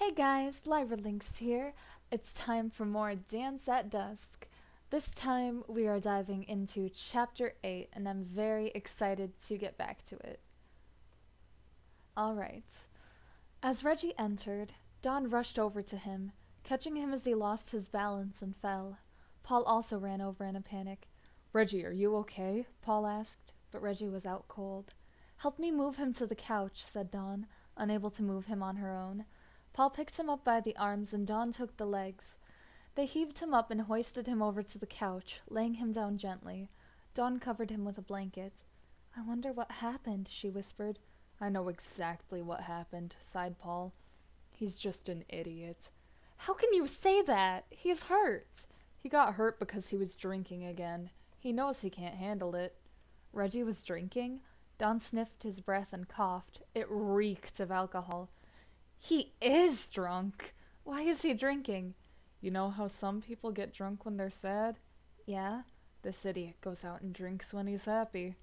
Hey guys, Lyra Linx here. It's time for more Dance at Dusk. This time we are diving into Chapter 8 and I'm very excited to get back to it. Alright. As Reggie entered, Dawn rushed over to him, catching him as he lost his balance and fell. Paul also ran over in a panic. "Reggie, are you okay?" Paul asked, but Reggie was out cold. "Help me move him to the couch," said Dawn, unable to move him on her own. Paul picked him up by the arms and Dawn took the legs. They heaved him up and hoisted him over to the couch, laying him down gently. Dawn covered him with a blanket. "I wonder what happened," she whispered. "I know exactly what happened," sighed Paul. "He's just an idiot." "How can you say that? He's hurt." "He got hurt because he was drinking again. He knows he can't handle it." Reggie was drinking? Dawn sniffed his breath and coughed. It reeked of alcohol. "He is drunk. Why is he drinking?" "You know how some people get drunk when they're sad?" "Yeah." "This idiot goes out and drinks when he's happy."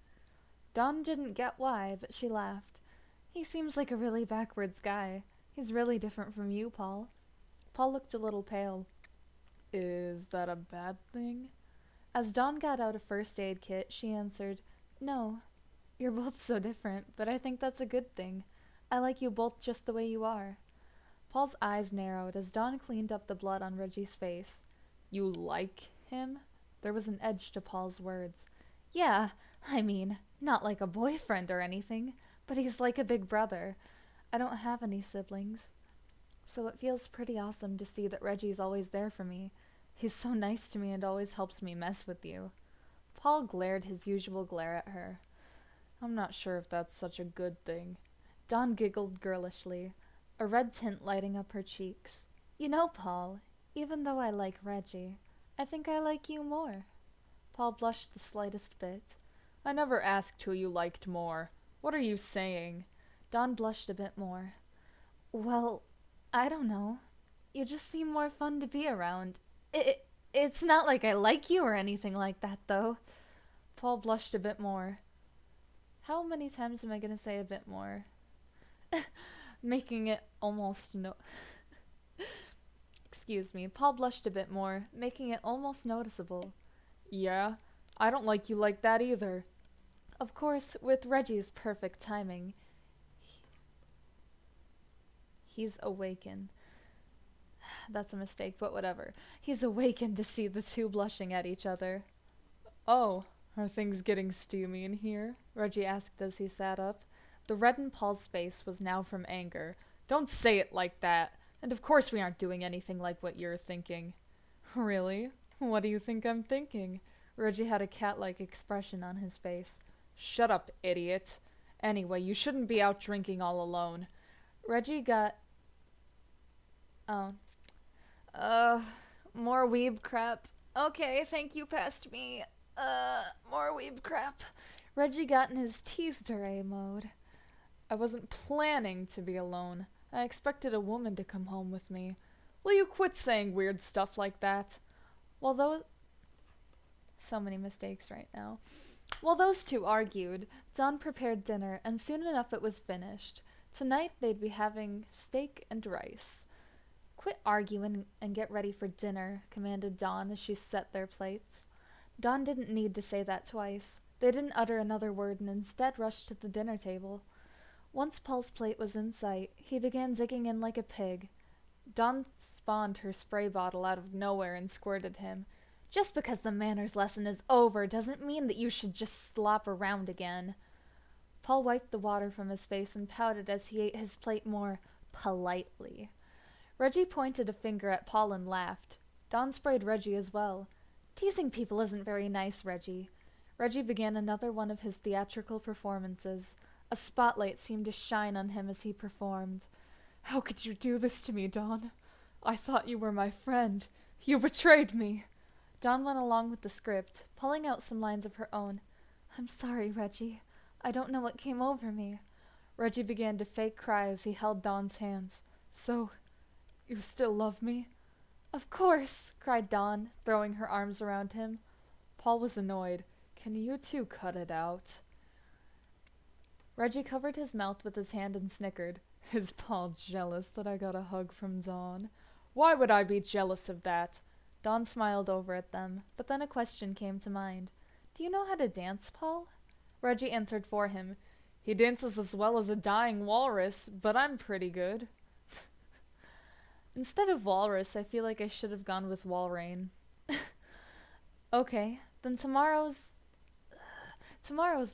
Dawn didn't get why, but she laughed. "He seems like a really backwards guy. He's really different from you, Paul." Paul looked a little pale. "Is that a bad thing?" As Dawn got out a first aid kit, she answered, "No. You're both so different, but I think that's a good thing. I like you both just the way you are." Paul's eyes narrowed as Dawn cleaned up the blood on Reggie's face. "You like him?" There was an edge to Paul's words. "Yeah, I mean, not like a boyfriend or anything, but he's like a big brother. I don't have any siblings, so it feels pretty awesome to see that Reggie's always there for me. He's so nice to me and always helps me mess with you." Paul glared his usual glare at her. "I'm not sure if that's such a good thing." Dawn giggled girlishly, a red tint lighting up her cheeks. "You know, Paul, even though I like Reggie, I think I like you more." Paul blushed the slightest bit. "I never asked who you liked more. What are you saying?" Dawn blushed a bit more. "Well, I don't know. You just seem more fun to be around. It's not like I like you or anything like that, though." Paul blushed a bit more. How many times am I going to say a bit more? Making it almost Excuse me. Paul blushed a bit more, making it almost noticeable. "Yeah, I don't like you like that either." Of course, with Reggie's perfect timing, he's awakened. That's a mistake, but whatever. He's awakened to see the two blushing at each other. "Oh, are things getting steamy in here?" Reggie asked as he sat up. The red in Paul's face was now from anger. "Don't say it like that. And of course we aren't doing anything like what you're thinking." "Really? What do you think I'm thinking?" Reggie had a cat-like expression on his face. "Shut up, idiot. Anyway, you shouldn't be out drinking all alone." Reggie got... Oh. More weeb crap. "Okay, thank you, past me. More weeb crap." Reggie got in his tease-dere mode. "I wasn't planning to be alone. I expected a woman to come home with me. Will you quit saying weird stuff like that?" Well, so many mistakes right now. While those two argued, Dawn prepared dinner, and soon enough it was finished. Tonight they'd be having steak and rice. "Quit arguing and get ready for dinner," commanded Dawn as she set their plates. Dawn didn't need to say that twice. They didn't utter another word and instead rushed to the dinner table. Once Paul's plate was in sight, he began digging in like a pig. Dawn spawned her spray bottle out of nowhere and squirted him. "Just because the manners lesson is over doesn't mean that you should just slop around again." Paul wiped the water from his face and pouted as he ate his plate more politely. Reggie pointed a finger at Paul and laughed. Dawn sprayed Reggie as well. "Teasing people isn't very nice, Reggie." Reggie began another one of his theatrical performances. A spotlight seemed to shine on him as he performed. "How could you do this to me, Dawn? I thought you were my friend. You betrayed me." Dawn went along with the script, pulling out some lines of her own. "I'm sorry, Reggie. I don't know what came over me." Reggie began to fake cry as he held Dawn's hands. "So, you still love me?" "Of course!" cried Dawn, throwing her arms around him. Paul was annoyed. "Can you two cut it out?" Reggie covered his mouth with his hand and snickered. Is Paul jealous that I got a hug from Dawn? Why would I be jealous of that? Dawn smiled over at them, but then a question came to mind. Do you know how to dance, Paul? Reggie answered for him. He dances as well as a dying walrus, but I'm pretty good. Instead of walrus, I feel like I should have gone with Walrein. Okay, then tomorrow's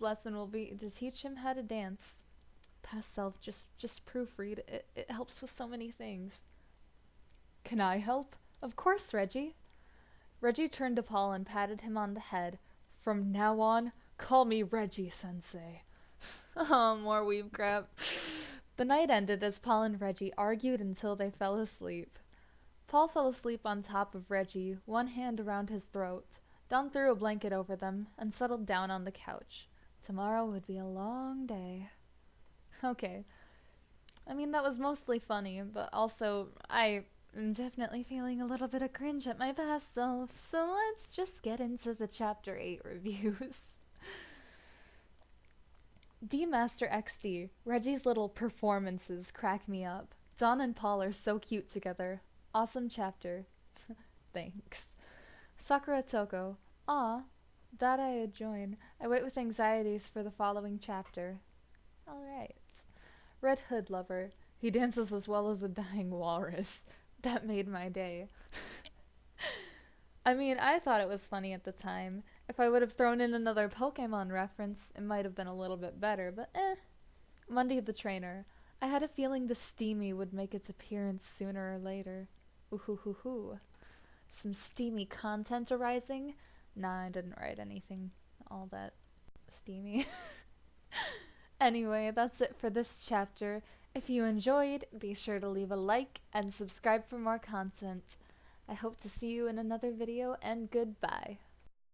lesson will be to teach him how to dance. Past self, just proofread. It helps with so many things. Can I help? Of course, Reggie. Reggie turned to Paul and patted him on the head. From now on, call me Reggie-sensei. Oh, more weeb crap. The night ended as Paul and Reggie argued until they fell asleep. Paul fell asleep on top of Reggie, one hand around his throat. Dawn threw a blanket over them and settled down on the couch. Tomorrow would be a long day. Okay. I mean, that was mostly funny, but also, I'm definitely feeling a little bit of cringe at my past self, so let's just get into the Chapter 8 reviews. D-Master XD, Reggie's little performances crack me up. Dawn and Paul are so cute together. Awesome chapter. Thanks. Sakura Toko, aw, that I join. I wait with anxieties for the following chapter. Alright. Red Hood Lover, he dances as well as a dying walrus. That made my day. I mean, I thought it was funny at the time. If I would have thrown in another Pokemon reference, it might have been a little bit better, but eh. Mundy the Trainer. I had a feeling the Steamy would make its appearance sooner or later. Ooh-hoo-hoo-hoo. Some steamy content arising? Nah, I didn't write anything all that steamy. Anyway, that's it for this chapter. If you enjoyed, be sure to leave a like and subscribe for more content. I hope to see you in another video, and goodbye.